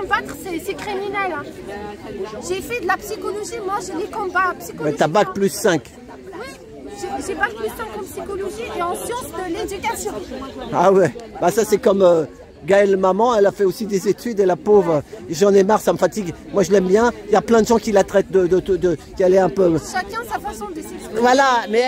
combattre ces criminels. Hein. J'ai fait de la psychologie, moi je les combats. Mais t'as bac plus 5. Oui, j'ai bac plus 5 en psychologie et en sciences de l'éducation. Ah ouais, bah ça c'est comme Gaëlle Maman, elle a fait aussi des études et la pauvre, j'en ai marre, ça me fatigue. Moi je l'aime bien, il y a plein de gens qui la traitent qu'elle est un peu... Chacun sa façon de s'exprimer. Voilà, mais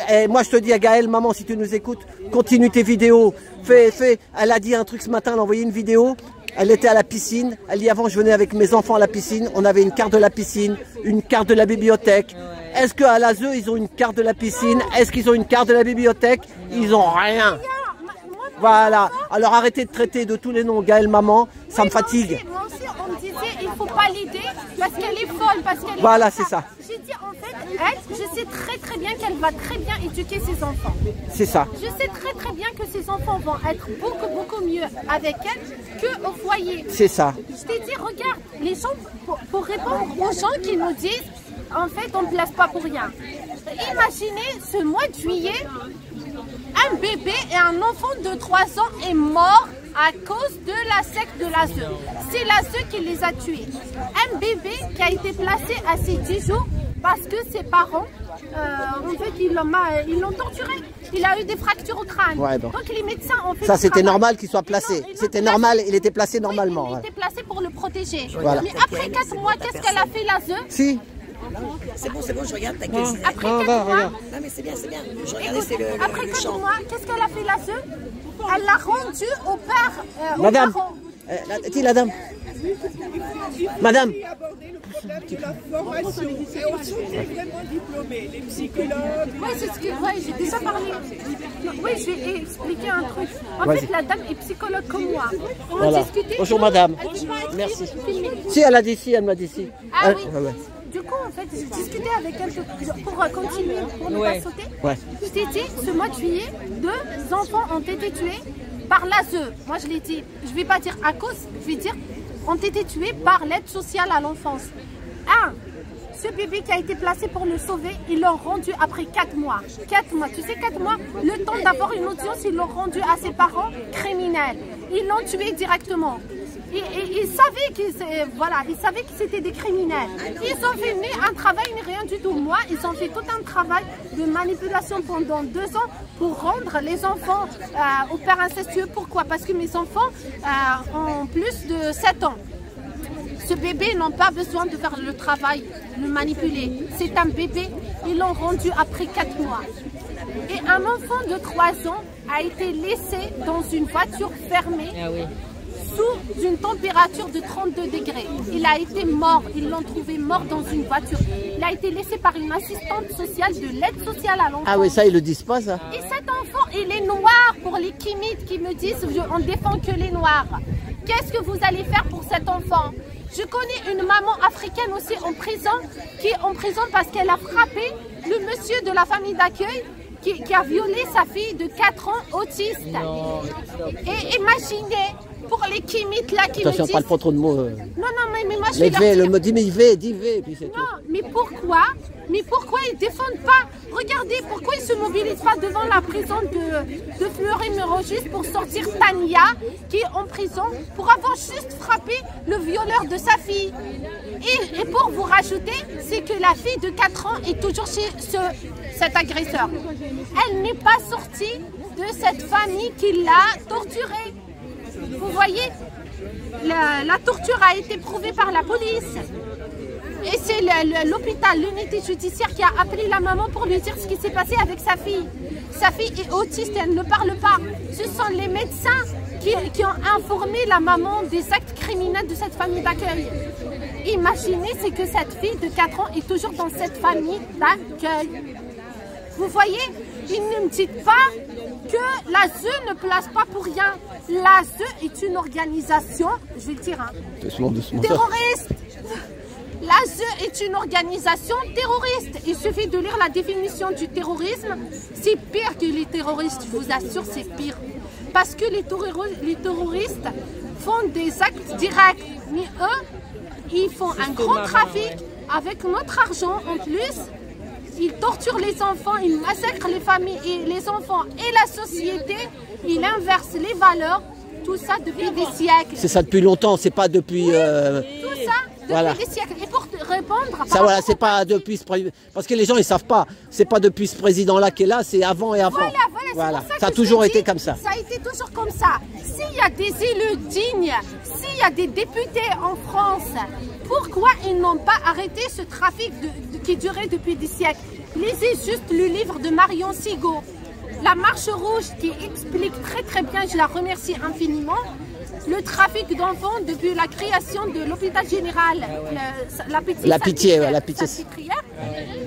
elle, moi je te dis à Gaëlle Maman, si tu nous écoutes, continue tes vidéos, fais. Elle a dit un truc ce matin, elle a envoyé une vidéo, elle était à la piscine, elle dit avant je venais avec mes enfants à la piscine, on avait une carte de la piscine, une carte de la bibliothèque. Est-ce qu'à l'ASE ils ont une carte de la piscine? Est-ce qu'ils ont une carte de la bibliothèque? Ils ont rien. Voilà, alors arrêtez de traiter de tous les noms Gaëlle Maman, ça me fatigue. Moi aussi, on me disait il faut pas l'aider parce qu'elle est folle, parce qu'elle est... Voilà, c'est ça. J'ai dit en fait, elle, je sais très bien qu'elle va très bien éduquer ses enfants. C'est ça. Je sais très bien que ses enfants vont être beaucoup mieux avec elle qu'au foyer. C'est ça. Je t'ai dit, regarde, les gens, pour répondre aux gens qui nous disent, en fait, on ne place pas pour rien. Imaginez ce mois de juillet, un bébé et un enfant de 3 ans est mort à cause de la secte de l'ASE. C'est l'ASE qui les a tués. Un bébé qui a été placé à ses 10 jours parce que ses parents, en fait, ils l'ont torturé. Il a eu des fractures au crâne. Ouais, bon. Donc les médecins ont fait... Ça, c'était normal qu'il soit placé. C'était normal, il était placé normalement. Oui, il était placé pour le protéger. Voilà. Mais après 4 mois, qu'est-ce qu'elle a fait l'ASE? Si. C'est bon, je regarde ta question. Après 4 mois, Non mais c'est bien. Je regardais, c'est le après 4 champ. mois, qu'est-ce qu'elle a fait l'ASE? Elle l'a rendu au père, Madame, aux parents. dis la dame. Madame. Aborder le problème de la formation. Et aussi, on est vraiment diplômés, les psychologues. Oui, c'est ce que j'ai déjà parlé. Oui, je vais expliquer un truc. En fait, la dame est psychologue comme moi. On a Voilà. discuté. Bonjour madame. Elle dit, Merci. filmer. Si, elle a dit si, elle m'a dit si. Ah oui. Ouais. Du coup, en fait, j'ai discuté avec elle pour continuer, pour ne pas sauter. Ouais. Je t'ai dit, ce mois de juillet, 2 enfants ont été tués par l'ASE. Moi, je l'ai dit, je ne vais pas dire à cause, je vais dire, ont été tués par l'aide sociale à l'enfance. Ce bébé qui a été placé pour le sauver, ils l'ont rendu après 4 mois. 4 mois, tu sais, 4 mois, le temps d'avoir une audience, ils l'ont rendu à ses parents criminels. Ils l'ont tué directement. Ils savaient que c'était des criminels. Ils ont fait ni un travail ni rien du tout. Moi, ils ont fait tout un travail de manipulation pendant 2 ans pour rendre les enfants aux pères incestueux. Pourquoi? Parce que mes enfants ont plus de 7 ans. Ce bébé n'a pas besoin de faire le travail, le manipuler. C'est un bébé, ils l'ont rendu après 4 mois. Et un enfant de 3 ans a été laissé dans une voiture fermée. Sous une température de 32 degrés. Il a été mort, ils l'ont trouvé mort dans une voiture. Il a été laissé par une assistante sociale de l'aide sociale à l'enfant. Ah oui, ça, ils le disent pas, ça. Et cet enfant, il est noir pour les Kimites qui me disent on défend que les noirs. Qu'est-ce que vous allez faire pour cet enfant? Je connais une maman africaine aussi en prison, qui est en prison parce qu'elle a frappé le monsieur de la famille d'accueil qui a violé sa fille de 4 ans autiste. Et imaginez, pour les Kimites là qui Attention, me disent... parle pas trop de mots. Non, mais moi je Mais suis le me dit, mais il va, puis c'est tout. Non, mais pourquoi ils défendent pas? Regardez, pourquoi ils se mobilisent pas devant la prison de Fleury-Mérogis pour sortir Tania, qui est en prison, pour avoir juste frappé le violeur de sa fille. Et pour vous rajouter, c'est que la fille de 4 ans est toujours chez cet agresseur. Elle n'est pas sortie de cette famille qui l'a torturée. Vous voyez, la torture a été prouvée par la police. Et c'est l'hôpital, l'unité judiciaire qui a appelé la maman pour lui dire ce qui s'est passé avec sa fille. Sa fille est autiste et elle ne parle pas. Ce sont les médecins qui ont informé la maman des actes criminels de cette famille d'accueil. Imaginez, c'est que cette fille de 4 ans est toujours dans cette famille d'accueil. Vous voyez, ils ne me dites pas que l'ASE ne place pas pour rien. L'ASE est une organisation, je vais le dire, Doucement. terroriste. L'ASE est une organisation terroriste. Il suffit de lire la définition du terrorisme. C'est pire que les terroristes, je vous assure, c'est pire. Parce que les terroristes font des actes directs. Mais eux, ils font un grand trafic avec notre argent en plus. Ils torturent les enfants, ils massacrent les familles et les enfants et la société. Ils inversent les valeurs. tout ça depuis des siècles. C'est ça depuis longtemps, c'est pas depuis... Tout ça depuis voilà. des siècles. Et pour te répondre... Ça, voilà, c'est pas depuis ce parce que les gens ils savent pas. C'est pas depuis ce président-là qui est là, c'est avant et avant. Voilà. C'est pour Ça a que toujours je te été dis, comme ça. Ça a été toujours comme ça. S'il y a des élus dignes, s'il y a des députés en France, pourquoi ils n'ont pas arrêté ce trafic qui durait depuis des siècles? Lisez juste le livre de Marion Sigaud, La Marche Rouge, qui explique très bien, je la remercie infiniment, le trafic d'enfants depuis la création de l'hôpital général, la Pitié.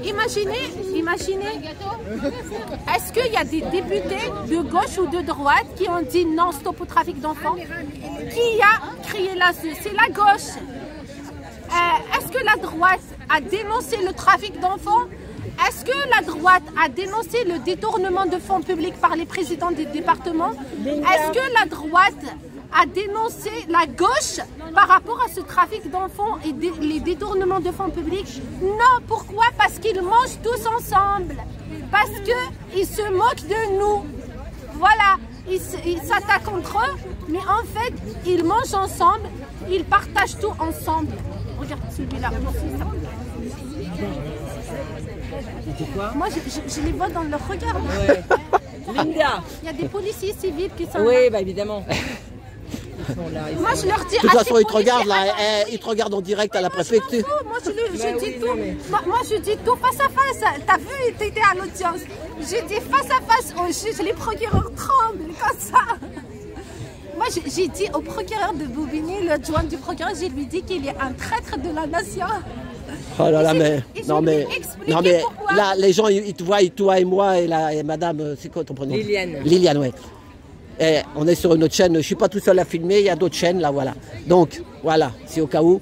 Imaginez, est-ce qu'il y a des députés de gauche ou de droite qui ont dit non, stop au trafic d'enfants? Qui a crié là-dessus? C'est la gauche. Est-ce que la droite a dénoncé le trafic d'enfants? Est-ce que la droite a dénoncé le détournement de fonds publics par les présidents des départements? Est-ce que la droite a dénoncé la gauche par rapport à ce trafic d'enfants et les détournements de fonds publics? Non, pourquoi? Parce qu'ils mangent tous ensemble. Parce qu'ils se moquent de nous. Voilà, ils s'attaquent entre eux, mais en fait, ils mangent ensemble, ils partagent tout ensemble. Regarde celui-là. Moi, je les vois dans leur regard. Ouais. Linda. Il y a des policiers civils qui sont Oui, là. bah évidemment. Moi, je leur dis. De toute façon, ils te regardent là, ils te regardent en direct à la préfecture. Moi, je dis tout. Moi, je dis tout face à face. T'as vu, t'étais à l'audience. J'ai dit face à face au juge, les procureurs tremblent comme ça. Moi, j'ai dit au procureur de Bobigny, l'adjoint du procureur, je lui dis qu'il est un traître de la nation. Oh là là, non mais là, les gens, ils te voient, toi et moi, et madame, c'est quoi ton prénom? Liliane. Liliane, ouais. Et on est sur une autre chaîne, je ne suis pas tout seul à filmer, il y a d'autres chaînes, là, voilà. Donc, voilà, c'est au cas où.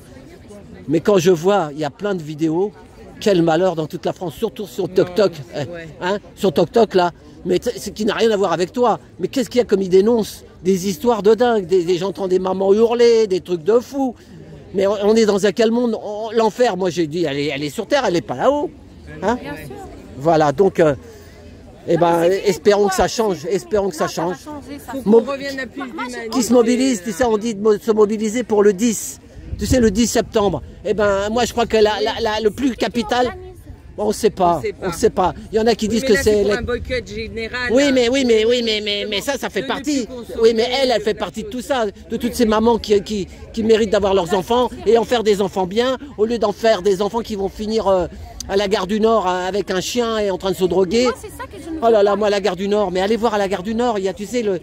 Mais quand je vois, il y a plein de vidéos, quel malheur dans toute la France, surtout sur TokTok. Hein, sur TokTok, là, mais ce qui n'a rien à voir avec toi. Mais qu'est-ce qu'il y a comme ils dénoncent? Des histoires de dingue, des gens entendent des mamans hurler, des trucs de fous. Mais on est dans quel monde? L'enfer, moi j'ai dit, elle est sur Terre, elle n'est pas là-haut. Hein? Voilà, donc, espérons que ça change. Espérons que ça change. Qui se mobilise, tu sais, on dit de se mobiliser pour le 10. Tu sais, le 10 septembre. Moi je crois que le plus capital... On ne sait pas, on ne sait pas. Il y en a qui disent que c'est un boycott général. Oui, mais ça fait partie. Oui, mais elle fait partie de tout ça, de toutes ces mamans qui méritent d'avoir leurs enfants et en faire des enfants bien, au lieu d'en faire des enfants qui vont finir à la gare du Nord avec un chien et en train de se droguer. Moi, ça que je ne oh là là, moi à la gare du Nord, mais allez voir à la gare du Nord, il y a, tu sais, le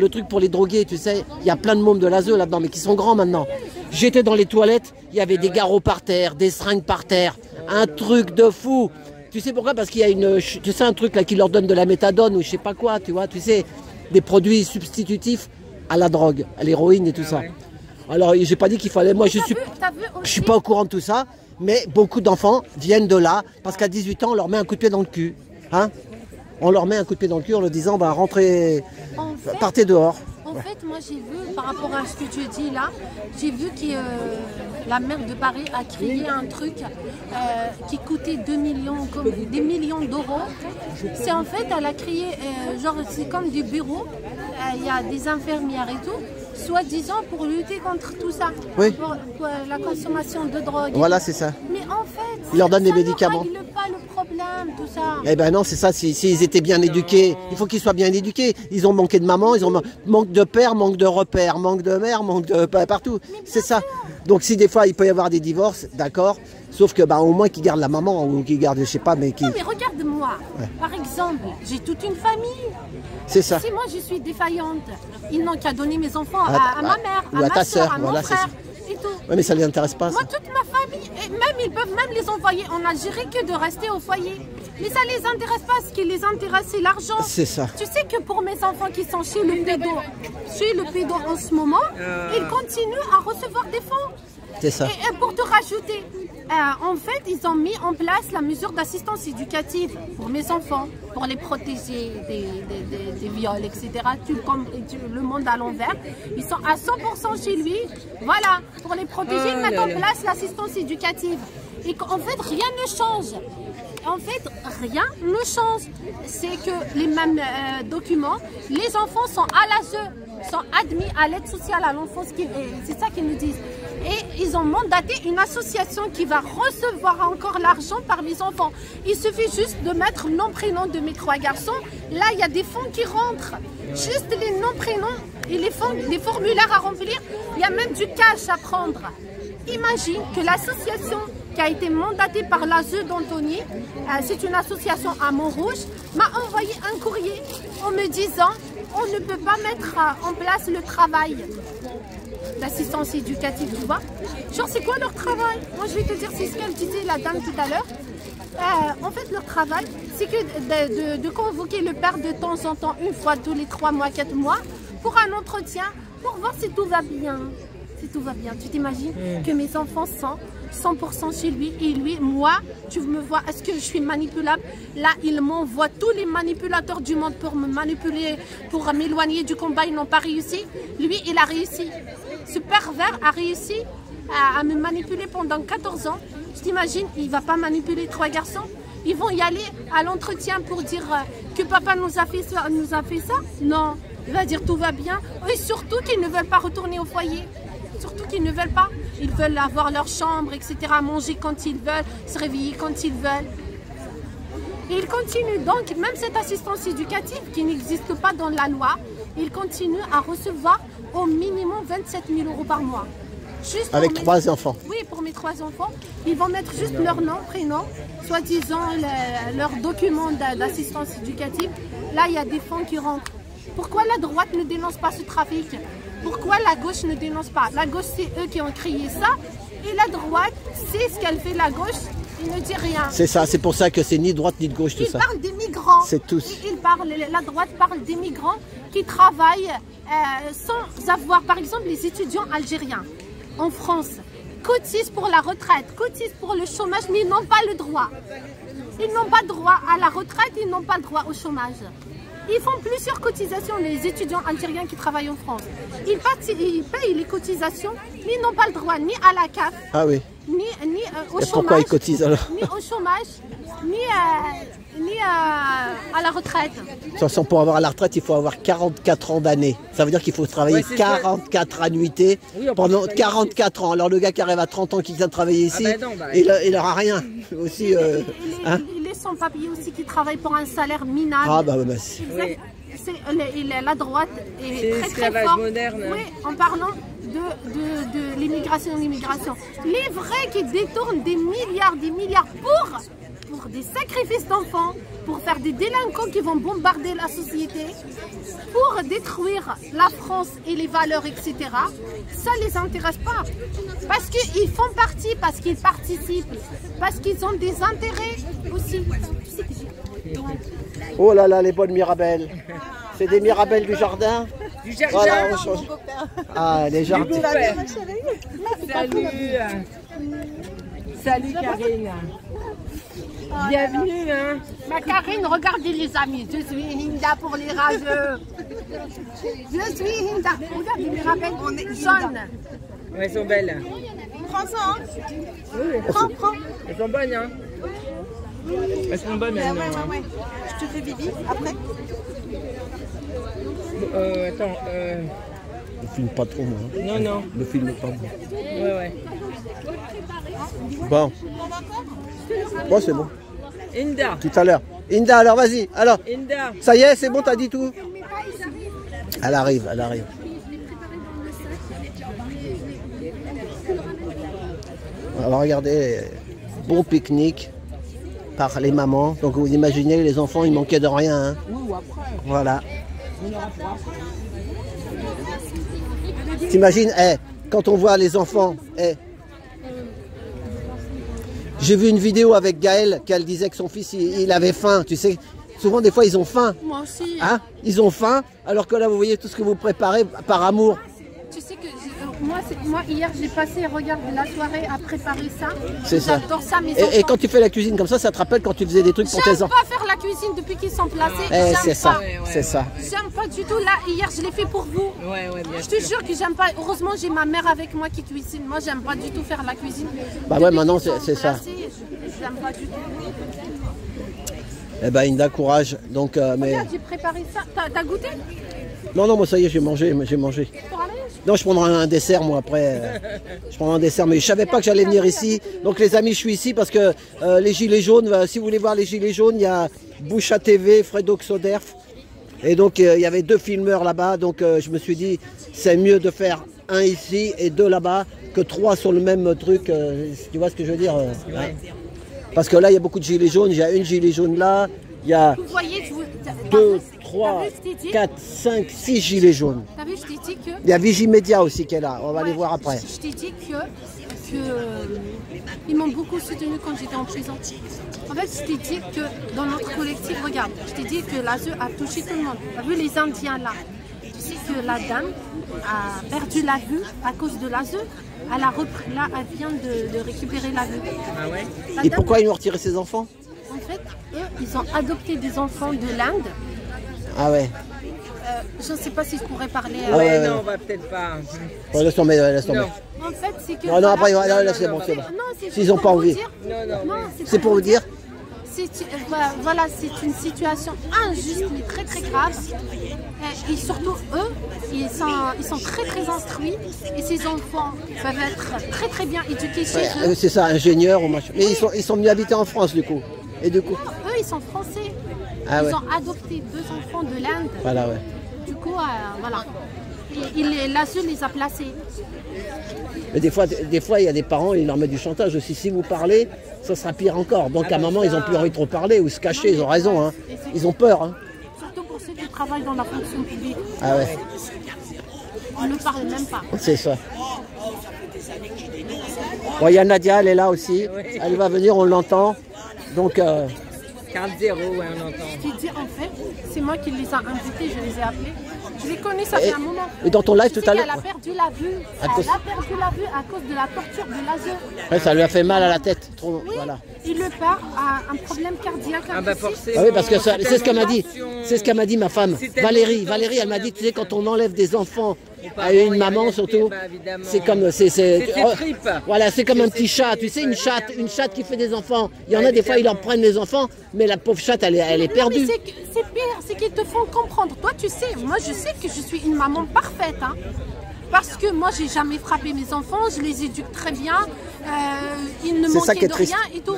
truc pour les drogués, tu sais, il y a plein de mômes de l'ASE là-dedans, mais qui sont grands maintenant. J'étais dans les toilettes, il y avait des garrots par terre, des seringues par terre. Un truc de fou. Tu sais pourquoi? Parce qu'il y a un truc là qui leur donne de la méthadone ou je sais pas quoi, tu vois, tu sais, des produits substitutifs à la drogue, à l'héroïne et tout ça. Alors, j'ai pas dit qu'il fallait, moi je suis pas au courant de tout ça, mais beaucoup d'enfants viennent de là parce qu'à 18 ans, on leur met un coup de pied dans le cul. Hein? On leur met un coup de pied dans le cul en leur disant, bah rentrez, partez dehors. En fait, moi j'ai vu, par rapport à ce que tu dis là, j'ai vu que la maire de Paris a créé un truc qui coûtait 2 millions, comme des millions d'euros. C'est en fait, elle a créé, genre c'est comme des bureaux, il y a des infirmières et tout, soi-disant pour lutter contre tout ça, oui. pour la consommation de drogue. Voilà, c'est ça. Mais en fait, ils leur donnent des médicaments. Ça ne règle pas le problème, tout ça. Eh ben non, c'est ça, s'ils étaient bien éduqués, il faut qu'ils soient bien éduqués. Ils ont manqué de maman, ils ont manque de père, manque de repères, manque de mère, manque de partout. C'est ça. Donc si des fois il peut y avoir des divorces, d'accord, sauf que au moins qu'ils gardent la maman ou qu'ils gardent, je sais pas, mais qui... Non mais regarde-moi, par exemple, j'ai toute une famille. C'est ça. Si moi je suis défaillante, ils n'ont qu'à donner mes enfants à ma mère, ou à ta soeur, à mon frère et tout. Oui, mais ça ne les intéresse pas. Moi, toute ma famille, et même ils peuvent même les envoyer en Algérie que de rester au foyer. Mais ça les intéresse pas, ce qui les intéresse c'est l'argent. C'est ça. Tu sais que pour mes enfants qui sont chez le pédo en ce moment, ils continuent à recevoir des fonds. C'est ça. Et pour te rajouter, en fait, ils ont mis en place la mesure d'assistance éducative pour mes enfants, pour les protéger des viols, etc. Le monde à l'envers. Ils sont à 100% chez lui. Voilà, pour les protéger, ils mettent en place l'assistance éducative. Et qu'en fait, rien ne change. En fait, rien ne change. C'est que les mêmes documents, les enfants sont à l'ASE. sont admis à l'aide sociale à l'enfance, c'est ça qu'ils nous disent. Et ils ont mandaté une association qui va recevoir encore l'argent par mes enfants. Il suffit juste de mettre nom, prénom de mes 3 garçons. Là, il y a des fonds qui rentrent. Juste les noms, prénoms et les fonds, des formulaires à remplir. Il y a même du cash à prendre. Imagine que l'association qui a été mandatée par l'ASE d'Antony, c'est une association à Montrouge, m'a envoyé un courrier en me disant on ne peut pas mettre en place le travail d'assistance éducative, tu vois. Genre, c'est quoi leur travail? Moi, je vais te dire, c'est ce qu'elle disait la dame tout à l'heure. En fait, leur travail, c'est que de convoquer le père de temps en temps, une fois tous les 3 mois, 4 mois, pour un entretien, pour voir si tout va bien. Si tout va bien. Tu t'imagines que mes enfants sont 100% chez lui et lui, moi, tu me vois, est-ce que je suis manipulable? Là, il m'envoie tous les manipulateurs du monde pour me manipuler, pour m'éloigner du combat, ils n'ont pas réussi. Lui, il a réussi. Ce pervers a réussi à me manipuler pendant 14 ans. Je t'imagine, il ne va pas manipuler 3 garçons. Ils vont y aller à l'entretien pour dire que papa nous a fait ça. Non, il va dire tout va bien. Et surtout qu'ils ne veulent pas retourner au foyer. Surtout qu'ils ne veulent pas. Ils veulent avoir leur chambre, etc. Manger quand ils veulent, se réveiller quand ils veulent. Et ils continuent donc, même cette assistance éducative qui n'existe pas dans la loi, ils continuent à recevoir au minimum 27 000 € par mois. Juste avec 3 enfants. Oui, pour mes 3 enfants. Ils vont mettre juste leur nom, prénom, soi-disant leur document d'assistance éducative. Là, il y a des fonds qui rentrent. Pourquoi la droite ne dénonce pas ce trafic? Pourquoi la gauche ne dénonce pas? La gauche, c'est eux qui ont créé ça. Et la droite, c'est ce qu'elle fait la gauche. Il ne dit rien. C'est ça, c'est pour ça que c'est ni de droite ni de gauche tout ça. Ils parlent des migrants. C'est tous. La droite parle des migrants qui travaillent sans avoir, par exemple, les étudiants algériens en France cotisent pour la retraite, cotisent pour le chômage, mais ils n'ont pas le droit. Ils n'ont pas droit à la retraite, ils n'ont pas le droit au chômage. Ils font plusieurs cotisations, les étudiants algériens qui travaillent en France. Ils payent les cotisations, mais ils n'ont pas le droit ni à la CAF, ni au chômage. Pourquoi ils cotisent alors? Ni au chômage, ni à la retraite. De toute façon, pour avoir la retraite, il faut avoir 44 ans d'année. Ça veut dire qu'il faut travailler 44 annuités pendant 44 ans. Alors le gars qui arrive à 30 ans, qui vient de travailler ici, il n'aura rien. Aussi, il est sans papier aussi qui travaille pour un salaire minable. Ah bah la droite est très forte. Moderne. Oui, en parlant de l'immigration, les vrais qui détournent des milliards pour des sacrifices d'enfants, pour faire des délinquants qui vont bombarder la société, pour détruire la France et les valeurs, etc. Ça ne les intéresse pas. Parce qu'ils font partie, parce qu'ils participent, parce qu'ils ont des intérêts aussi. Oh là là, les bonnes mirabelles. C'est des mirabelles du jardin. Du jardin. Voilà, on change. Ah, les jardins. Salut. Salut Karine. Bienvenue. Hein. Ma Karine, regardez les amis. Je suis Hinda pour les rageux. Je suis Hinda. Regarde les mirabelles jaunes. Ouais, elles sont belles. Prends ça, hein. Oui, Prends. Elles sont bonnes, hein. Elles sont bonnes maintenant. Ouais. Je te fais bibi après. Attends. Ne filme pas trop, moi. Non. Ne filme pas, moi. Ouais. Bon. Bon, c'est bon. Hinda. Tout à l'heure. Hinda, alors vas-y. Alors, Hinda. ça y est, c'est bon, t'as dit tout? Elle arrive. Alors regardez, bon pique-nique par les mamans. Donc vous imaginez, les enfants, ils manquaient de rien. Hein. Voilà. T'imagines, quand on voit les enfants, j'ai vu une vidéo avec Gaël, qu'elle disait que son fils, il avait faim, tu sais. Souvent, des fois, ils ont faim. Moi aussi. Hein? Ils ont faim, alors que là, vous voyez tout ce que vous préparez par amour. Tu sais que moi hier, j'ai passé, regarde, la soirée à préparer ça. C'est ça. J'adore ça, mes Et quand tu fais la cuisine comme ça te rappelle quand tu faisais des trucs pour tes enfants? J'aime pas faire la cuisine depuis qu'ils sont placés. C'est ça, c'est ça. J'aime pas du tout. Là, hier, je l'ai fait pour vous. Ouais, bien sûr. Je te jure que j'aime pas. Heureusement, j'ai ma mère avec moi qui cuisine. Moi, j'aime pas du tout faire la cuisine. Bah ouais, maintenant, c'est ça. J'aime pas du tout. Eh ben, Hinda, courage. Donc, Regarde, j'ai préparé ça. T'as goûté? Non, non, moi ça y est, j'ai mangé. Pour aller? Non, je prendrai un dessert, moi, après. Je prendrai un dessert, mais je savais pas que j'allais venir ici. Donc, les amis, je suis ici parce que les Gilets jaunes, si vous voulez voir les Gilets jaunes, il y a Boucha TV, Fredo Xoderf. Et donc, il y avait 2 filmeurs là-bas. Donc, je me suis dit, c'est mieux de faire un ici et 2 là-bas que 3 sur le même truc. Tu vois ce que je veux dire hein. Parce que là, il y a beaucoup de Gilets jaunes. Il y a une Gilet jaune là. Il y a Vous voyez, 2, 3, 4, 5, 6 Gilets jaunes. T'as vu, je t'ai dit que... Il y a Vigimedia aussi qui est là. On va les voir après. Je t'ai dit que ils m'ont beaucoup soutenu quand j'étais en prison. En fait, je t'ai dit que dans notre collectif, regarde, je t'ai dit que l'ASE a touché tout le monde. Tu as vu les Indiens là? Tu sais que la dame a perdu la vue à cause de l'ASE. Elle a repris, là, elle vient de récupérer la vue. Ah ouais? Et pourquoi ils ont retiré ses enfants? En fait, eux, ils ont adopté des enfants de l'Inde. Ah ouais. Je ne sais pas si je pourrais parler. Ouais, non, on va peut-être pas. Bon, laisse tomber, laisse tomber. Non. En fait, c'est que... Non, non, après, voilà, là, c'est bon, c'est bon. non, c'est S'ils n'ont pas envie. Non, C'est pour vous dire? Voilà, c'est une situation injuste mais très très grave. Et surtout eux, ils sont très très instruits et ces enfants peuvent être très très bien éduqués chez eux. C'est ça, ingénieur ou machin. Mais ils sont venus habiter en France du coup. Et du coup? Eux, ils sont français. Ah ils ouais. ont adopté 2 enfants de l'Inde. Voilà, ouais. Du coup, voilà. Et l'ASE les a placés. Mais des fois, il y a des parents, ils leur mettent du chantage aussi. Si vous parlez, ça sera pire encore. Donc à un moment, ils n'ont plus envie de trop parler ou se cacher. Ils ont raison, hein. Ils ont peur, hein. Surtout pour ceux qui travaillent dans la fonction publique. Ah ouais. On ne parle même pas. C'est ça. Bon, il y a Nadia, elle est là aussi. Elle va venir, on l'entend. Donc... Carl Zéro, ouais, on entend. Je t'ai dit, en fait, c'est moi qui les ai invités, je les ai appelés. Je les connais, ça fait un moment. Et dans ton live Tu tout sais à l'heure, qu'elle a perdu la vue. Elle a perdu la vue à cause de la torture de l'ASE. ouais, ça lui a fait mal à la tête. Trop, Oui, voilà. il le perd à un problème cardiaque. Ah bah forcément. Ah oui, parce que c'est ce qu'elle m'a dit. Tension. C'est ce qu'elle m'a dit, ma femme. C'est tellement Valérie, de Valérie, elle m'a dit, tu sais, quand on enlève des enfants à parents, une il y a maman les surtout, bah, évidemment. c'est comme... C'est ses tripes. Voilà, c'est comme un petit chat, tu sais, une chatte qui fait des enfants. Il y en a des fois, ils leur prennent les enfants, mais la pauvre chatte, elle est Non, perdue. mais c'est pire, c'est qu'ils te font comprendre. Toi, tu sais, moi, je sais que je suis une maman parfaite. Hein, parce que moi, j'ai jamais frappé mes enfants, je les éduque très bien. Ils ne C'est ça qui manquaient est de triste. rien et tout.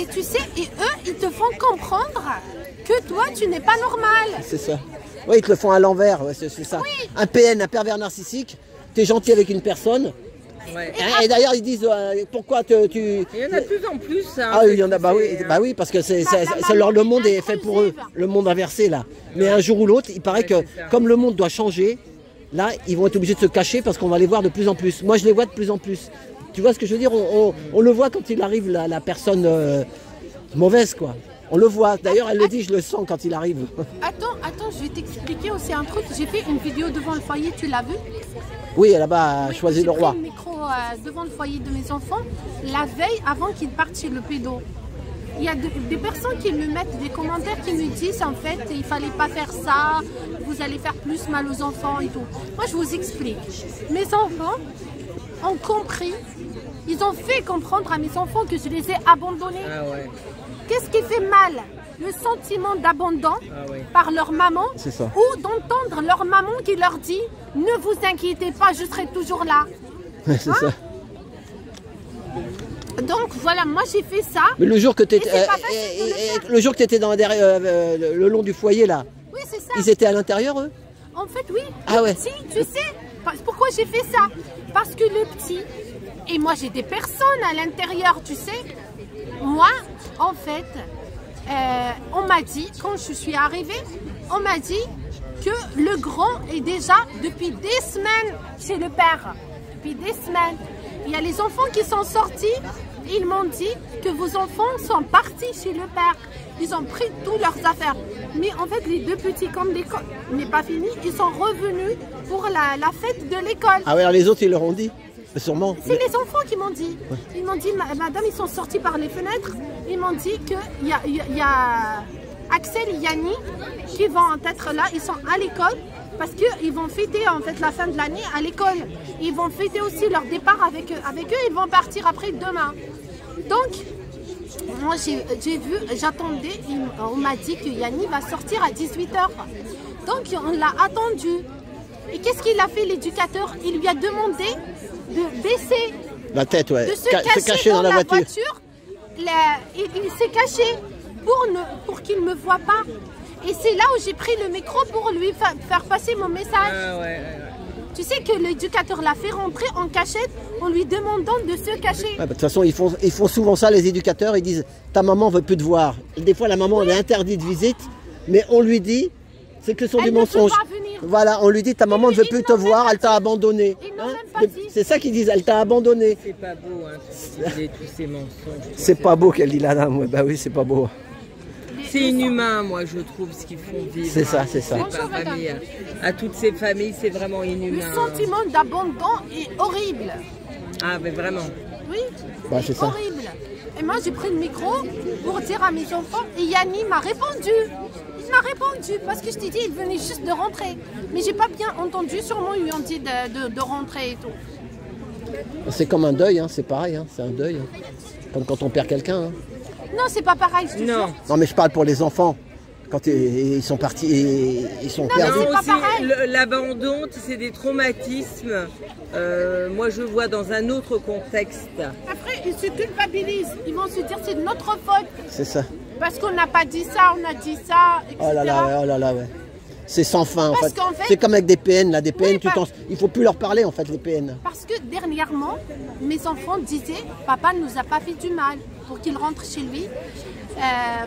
Et tu sais, et eux, ils te font comprendre que toi, tu n'es pas normal. C'est ça. Oui, ils te le font à l'envers, ouais, c'est ça. Oui. Un PN, un pervers narcissique, t'es gentil avec une personne. Ouais. Et d'ailleurs, ils disent, pourquoi tu... Il y en a de plus en plus. Hein, Ah oui, il y en a, bah oui, parce que le monde est fait pour eux, le monde inversé là. Mais un jour ou l'autre, il paraît que comme le monde doit changer, là, ils vont être obligés de se cacher parce qu'on va les voir de plus en plus. Moi, je les vois de plus en plus. Tu vois ce que je veux dire? On le voit quand il arrive, la personne mauvaise, quoi. On le voit. D'ailleurs, elle le dit, je le sens quand il arrive. Attends, je vais t'expliquer aussi un truc. J'ai fait une vidéo devant le foyer, tu l'as vu? Oui, là-bas, a choisi le roi. J'ai pris le micro devant le foyer de mes enfants la veille avant qu'ils partent chez le pédo. Il y a des personnes qui me mettent des commentaires qui me disent en fait il fallait pas faire ça, vous allez faire plus mal aux enfants et tout. Moi je vous explique. Mes enfants ont compris, ils ont fait comprendre à mes enfants que je les ai abandonnés. Ah ouais. Qu'est-ce qui fait mal? Le sentiment d'abandon par leur maman ou d'entendre leur maman qui leur dit ne vous inquiétez pas, je serai toujours là. Ouais, c'est ça. Donc voilà, moi j'ai fait ça. Mais le jour que tu Et c'est pas facile de le faire. le jour que tu étais le long du foyer là, Oui, c'est ça. ils étaient à l'intérieur eux? En fait, oui. Ah Le ouais. petit, tu sais, pourquoi j'ai fait ça? Parce que le petit, et moi j'ai des personnes à l'intérieur, tu sais. Moi, en fait, on m'a dit, quand je suis arrivée, on m'a dit que le grand est déjà depuis des semaines chez le père. Depuis des semaines. Il y a les enfants qui sont sortis, ils m'ont dit que vos enfants sont partis chez le père. Ils ont pris toutes leurs affaires. Mais en fait, les 2 petits, comme l'école n'est pas finie, ils sont revenus pour la fête de l'école. Ah ouais, alors les autres ils leur ont dit? Sûrement. C'est les enfants qui m'ont dit. Ils m'ont dit, madame, ils sont sortis par les fenêtres. Ils m'ont dit qu'il y a Axel et Yanni qui vont être là. Ils sont à l'école parce qu'ils vont fêter en fait la fin de l'année à l'école. Ils vont fêter aussi leur départ avec eux. Ils vont partir après demain. Donc, moi j'ai vu, j'attendais. On m'a dit que Yanni va sortir à 18 h. Donc on l'a attendu. Et qu'est-ce qu'il a fait l'éducateur? Il lui a demandé de baisser, La tête, ouais. de se cacher dans la voiture. Il s'est caché pour qu'il ne me voie pas. Et c'est là où j'ai pris le micro pour lui faire passer mon message. Tu sais que l'éducateur l'a fait rentrer en cachette en lui demandant de se cacher. Ouais, bah, de toute façon, ils font souvent ça, les éducateurs. Ils disent, ta maman veut plus te voir. Des fois, la maman, elle est interdite de visite, mais on lui dit, c'est que ce sont Elle des ne peut mensonges. pas venir. Voilà, on lui dit, ta maman ne veut plus te voir, elle t'a abandonné. Ils n'ont même pas dit. C'est ça qu'ils disent, elle t'a abandonné. C'est pas beau, hein, tous ces mensonges. C'est pas beau qu'elle dit la dame, ouais, bah oui, c'est pas beau. C'est inhumain, moi, je trouve, ce qu'ils font vivre. C'est ça, c'est ça. Bonjour, famille. À toutes ces familles, c'est vraiment inhumain. Le sentiment d'abandon est horrible. Ah, mais vraiment. Oui, Bah, c'est ça. horrible. Et moi, j'ai pris le micro pour dire à mes enfants, et Yanni m'a répondu. Il m'a répondu, parce que je t'ai dit, il venait juste de rentrer. Mais j'ai pas bien entendu, sûrement ils lui ont dit de rentrer et tout. C'est comme un deuil, hein, c'est pareil, hein, c'est un deuil. Hein. Comme quand on perd quelqu'un. Hein. Non, c'est pas pareil, je te jure. Non, mais je parle pour les enfants. Quand ils sont partis, ils sont perdus. Non, pas aussi, pareil. l'abandon, c'est des traumatismes. Moi, je vois dans un autre contexte. Après, ils se culpabilisent. Ils vont se dire, c'est de notre faute. C'est ça. Parce qu'on n'a pas dit ça, on a dit ça, etc. Oh là là, ouais. C'est sans fin en Parce fait. qu'en fait- C'est comme avec des PN, là, des PN, Oui, il faut plus leur parler en fait, les PN. Parce que dernièrement, mes enfants disaient, papa ne nous a pas fait du mal pour qu'il rentre chez lui,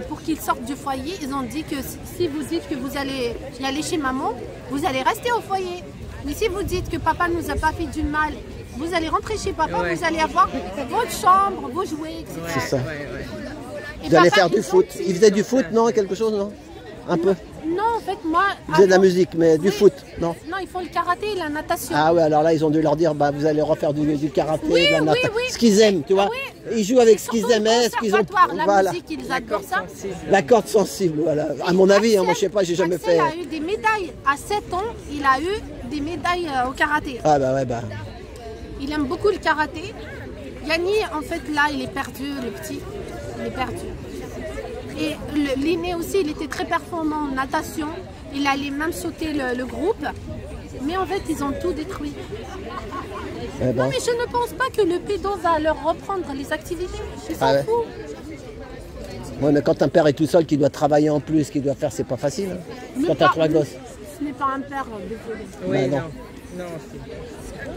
pour qu'il sorte du foyer. Ils ont dit que si vous dites que vous allez y aller chez maman, vous allez rester au foyer. Mais si vous dites que papa ne nous a pas fait du mal, vous allez rentrer chez papa, Ouais. vous allez avoir votre chambre, vos jouets, etc. C'est ça. Et Vous allez papa, faire du ils foot. ont dit- Ils faisaient du foot, non? Quelque chose, non? Un peu. Non, en fait, moi... Ils faisaient de la avant- musique, mais du Oui. foot, non? Non, ils font le karaté et la natation. Ah ouais, alors là, ils ont dû leur dire, bah vous allez refaire du karaté, Oui, de la oui, natation. oui. Ce qu'ils aiment, tu vois. Oui. Ils jouent avec ce Surtout qu'ils le aimaient, ce qu'ils ont. conservatoire, la Voilà. musique, ils adorent ça. La corde sensible, voilà. À mon avis, hein, moi je sais pas, j'ai jamais Axel fait. a eu des médailles. À 7 ans, il a eu des médailles au karaté. Ah bah ouais, bah. Il aime beaucoup le karaté. Yanni, en fait, là, il est perdu, le petit. Il est perdu. Et l'aîné aussi, il était très performant en natation. Il allait même sauter le groupe. Mais en fait, ils ont tout détruit. Eh ben. Non, mais je ne pense pas que le pédo va leur reprendre les activités. Ils s'en Ah ouais. foutent. Ouais, mais quand un père est tout seul, qui doit travailler en plus, qui doit faire, c'est pas facile. Hein. Mais Quand t'as pas- 3 gosses. Ce n'est pas un père, désolé. Oui, Bah, non. non. Non,